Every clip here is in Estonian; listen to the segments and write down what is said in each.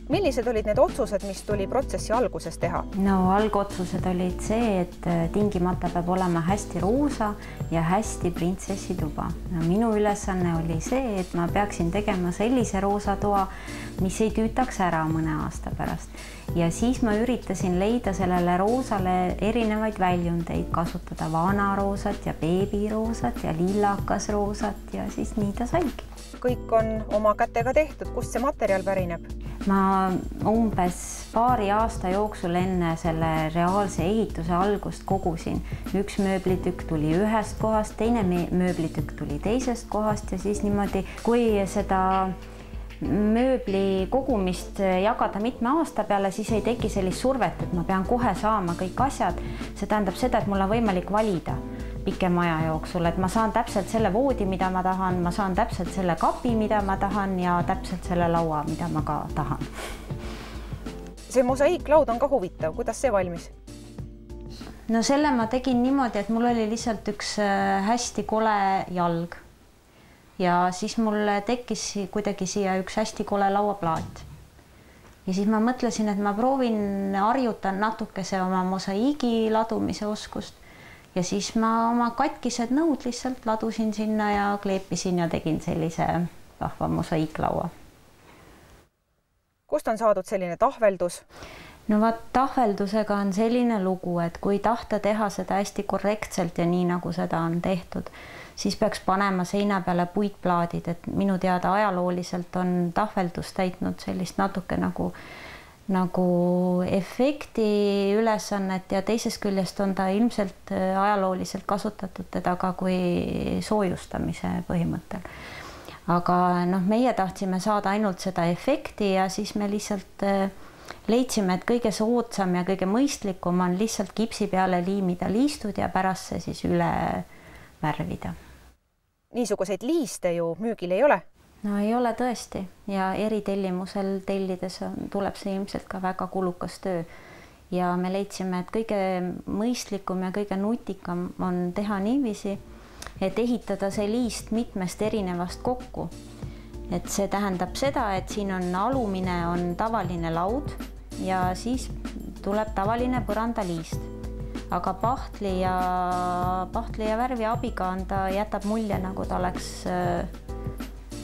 Millised olid need otsused, mis tuli protsessi alguses teha? No algotsused olid see, et tingimata peab olema hästi roosa ja hästi printsessituba. Minu ülesanne oli see, et ma peaksin tegema sellise roosa toa, mis ei tüütaks ära mõne aasta pärast. Ja siis ma üritasin leida sellele roosale erinevaid väljundeid, kasutada vanaroosat ja beebiroosat ja lillakasroosat ja siis nii ta saigi. Kõik on oma kätega tehtud. Kust see materjal pärineb? Ma umbes paari aasta jooksul enne selle reaalse ehituse algust kogusin. Üks mööblitükk tuli ühest kohast, teine mööblitükk tuli teisest kohast ja siis niimoodi, kui seda mööbli kogumist jagada mitme aasta peale, siis ei teki sellist survet, et ma pean kohe saama kõik asjad. See tähendab seda, et mul on võimalik valida pikema aja jooksul, et ma saan täpselt selle voodi, mida ma tahan, ma saan täpselt selle kapi, mida ma tahan ja täpselt selle laua, mida ma ka tahan. See mosaiiklaud on ka huvitav. Kuidas see valmis? No selle ma tegin niimoodi, et mul oli lihtsalt üks hästi kole jalg ja siis mul tekkis kuidagi siia üks hästi kole lauaplaat. Ja siis ma mõtlesin, et ma proovin harjutan natukese oma mosaiigi ladumise oskust. Ja siis ma oma katkised nõud lihtsalt ladusin sinna ja kleepisin ja tegin sellise vahva mosaiiklaua. Kust on saadud selline tahveldus? No vaat tahveldusega on selline lugu, et kui tahta teha seda hästi korrektselt ja nii nagu seda on tehtud, siis peaks panema seina peale puitplaadid, et minu teada ajalooliselt on tahveldus täitnud sellist natuke nagu efekti ülesannet ja teisest küljest on ta ilmselt ajalooliselt kasutatud teda ka kui soojustamise põhimõttel. Aga meie tahtsime saada ainult seda efekti ja siis me lihtsalt leidsime, et kõige soodsam ja kõige mõistlikum on lihtsalt kipsi peale liimida liistud ja pärast see siis üle värvida. Niisuguseid liiste ju müügil ei ole? No ei ole tõesti ja eritellimusel tellides tuleb see ilmselt ka väga kulukas töö. Ja me leidsime, et kõige mõistlikum ja kõige nutikam on teha niiviisi, et ehitada see liist mitmest erinevast kokku. Et see tähendab seda, et siin on alumine on tavaline laud ja siis tuleb tavaline põrandaliist. Aga pahtli ja värvi abiga ta jätab mulje, nagu ta oleks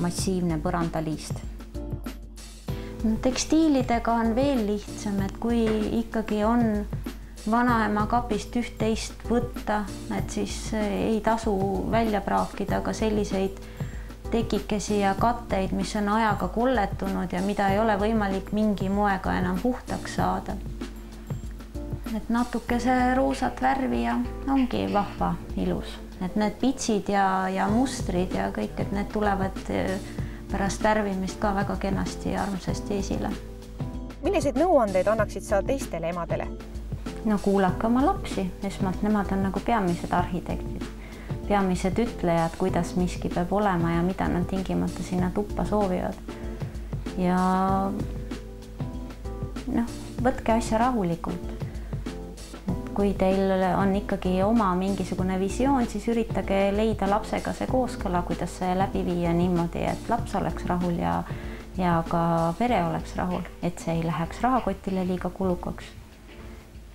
massiivne põrandaliist. Tekstiilidega on veel lihtsam, et kui ikkagi on vanaema kapist üht-teist võtta, et siis ei tasu välja praakida ka selliseid tekikesi ja katteid, mis on ajaga kolletunud ja mida ei ole võimalik mingi moega enam puhtaks saada. Et natuke see roosat värvi ja ongi vahva ilus. Et need pitsid ja mustrid ja kõik, et need tulevad pärast värvimist ka väga kenasti ja armsasti esile. Milliseid nõuandeid annaksid sa teistele emadele? No kuulake oma lapsi. Esmalt nemad on nagu peamised arhitektid, peamised ütlejad, kuidas miski peab olema ja mida nad tingimata sinna tuppa soovivad. Ja võtke asja rahulikult. Kui teil on ikkagi oma mingisugune visioon, siis üritage leida lapsega see kooskõla, kuidas see läbi viia niimoodi, et laps oleks rahul ja ka pere oleks rahul, et see ei läheks rahakotile liiga kulukaks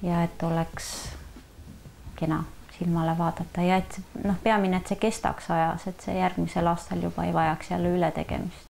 ja et oleks kena silmale vaadata ja et peamine, et see kestaks ajas, et see järgmisel aastal juba ei vajaks jälle ületegemist.